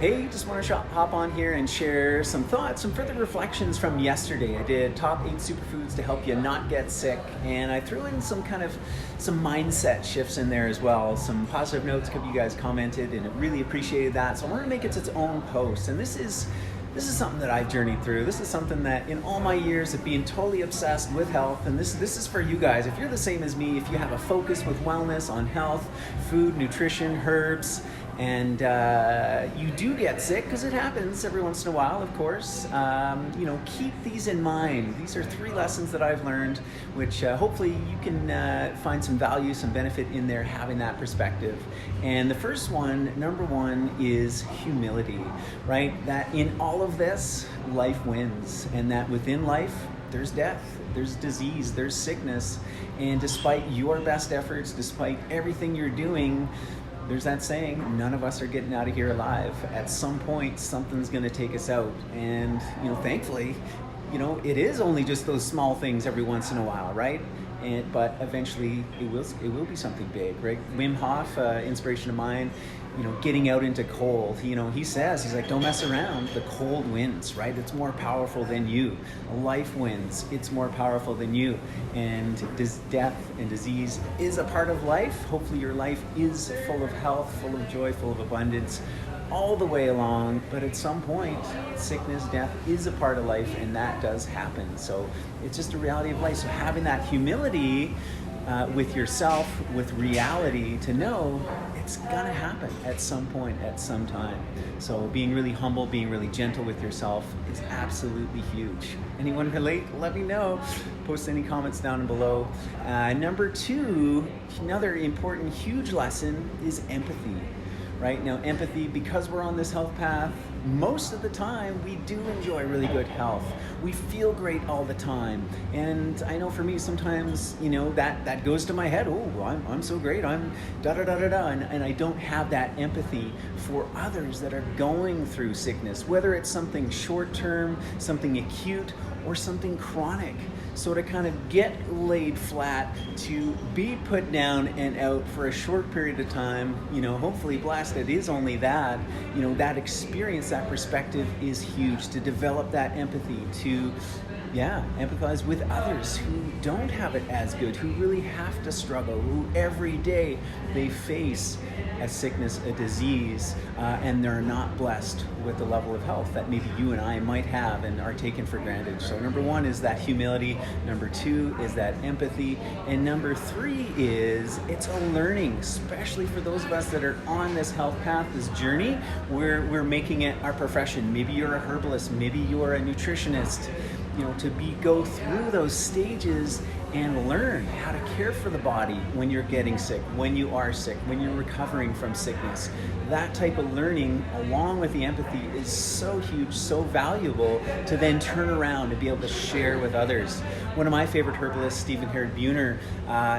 Hey, just want to hop on here and share some thoughts, some further reflections from yesterday. I did top 8 superfoods to help you not get sick, and I threw in some mindset shifts in there as well. Some positive notes, a couple of you guys commented, and I really appreciated that. So I wanted to make it its own post, and this is something that I've journeyed through. This is something that in all my years of being totally obsessed with health, and this is for you guys. If you're the same as me, if you have a focus with wellness on health, food, nutrition, herbs, and you do get sick, because it happens every once in a while, of course, keep these in mind. These are 3 lessons that I've learned, which hopefully you can find some value, some benefit in there, having that perspective. And the first one, number 1, is humility, right? That in all of this, life wins, and that within life, there's death, there's disease, there's sickness, and despite your best efforts, despite everything you're doing, there's that saying, none of us are getting out of here alive. At some point, something's going to take us out. And, thankfully, it is only just those small things every once in a while, right? But eventually, it will be something big, right? Wim Hof, inspiration of mine, getting out into cold. He says, he's like, don't mess around. The cold wins, right? It's more powerful than you. Life wins. It's more powerful than you. And death and disease is a part of life. Hopefully your life is full of health, full of joy, full of abundance, all the way along. But at some point, sickness, death is a part of life, and that does happen. So it's just a reality of life. So having that humility with yourself, with reality, to know it's gonna happen at some point, at some time. So being really humble, being really gentle with yourself is absolutely huge. Anyone relate? Let me know. Post any comments down below. Number 2, another important, huge lesson is empathy. Right now, empathy, because we're on this health path, most of the time we do enjoy really good health. We feel great all the time. And I know for me, sometimes, that goes to my head. Oh, I'm so great. I'm da-da-da-da-da. And I don't have that empathy for others that are going through sickness, whether it's something short-term, something acute, or something chronic. So to kind of get laid flat, to be put down and out for a short period of time, hopefully blasted is only that, that experience, that perspective is huge. To develop that empathy, to empathize with others who don't have it as good, who really have to struggle, who every day they face a sickness, a disease, and they're not blessed with the level of health that maybe you and I might have and are taken for granted. So number 1 is that humility, number 2 is that empathy, and number 3 is it's a learning, especially for those of us that are on this health path, this journey, we're making it our profession. Maybe you're a herbalist, maybe you're a nutritionist, to go through those stages and learn how to care for the body when you're getting sick, when you are sick, when you're recovering from sickness. That type of learning, along with the empathy, is so huge, so valuable to then turn around and be able to share with others. One of my favorite herbalists, Stephen Buhner,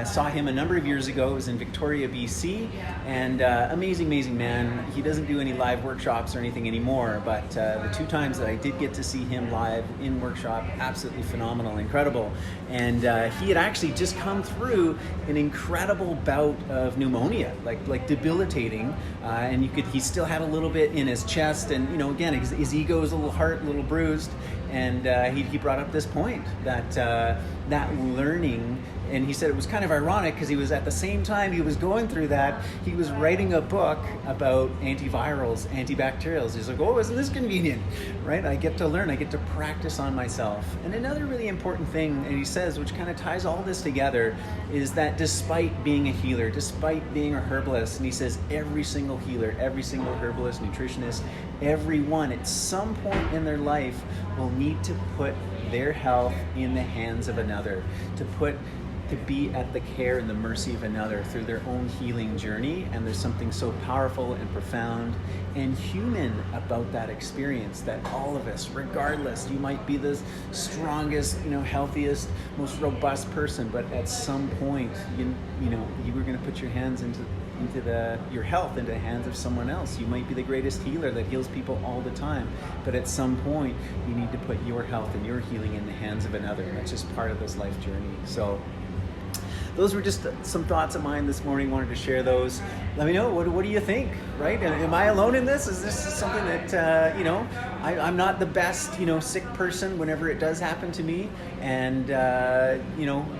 saw him a number of years ago. It was in Victoria, BC, and amazing man. He doesn't do any live workshops or anything anymore, but the 2 times that I did get to see him live in workshop, absolutely phenomenal, incredible. And he had actually just come through an incredible bout of pneumonia, like debilitating, and he still had a little bit in his chest, and again, his ego is a little bruised, and he brought up this point that learning. And he said it was kind of ironic because he was, at the same time he was going through that, he was writing a book about antivirals, antibacterials. He's like, oh, isn't this convenient, right? I get to learn, I get to practice on myself. And another really important thing, and he says, which kind of ties all this together, is that despite being a healer, despite being a herbalist, and he says every single healer, every single herbalist, nutritionist, everyone at some point in their life will need to put their health in the hands of another, to be at the care and the mercy of another through their own healing journey. And there's something so powerful and profound and human about that experience, that all of us, regardless, you might be the strongest, healthiest, most robust person, but at some point, you were going to put your hands into your health into the hands of someone else. You might be the greatest healer that heals people all the time, but at some point you need to put your health and your healing in the hands of another. That's just part of this life journey. So those were just some thoughts of mine this morning. Wanted to share those. Let me know, what do you think, right? Am I alone in this? Is this something that, I'm not the best, sick person whenever it does happen to me. And,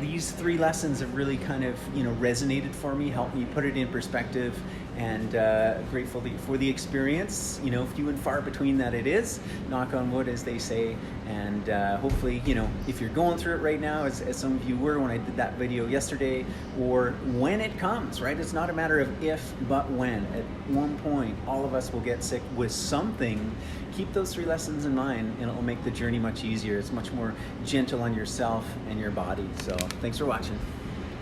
these 3 lessons have really kind of, resonated for me, helped me put it in perspective, and grateful for the experience, few and far between that it is, knock on wood, as they say. And hopefully, if you're going through it right now, as some of you were when I did that video yesterday, or when it comes, right? It's not a matter of if, but when. At one point, all of us will get sick with something. Keep those 3 lessons in mind, and it will make the journey much easier. It's much more gentle on yourself and your body. So thanks for watching.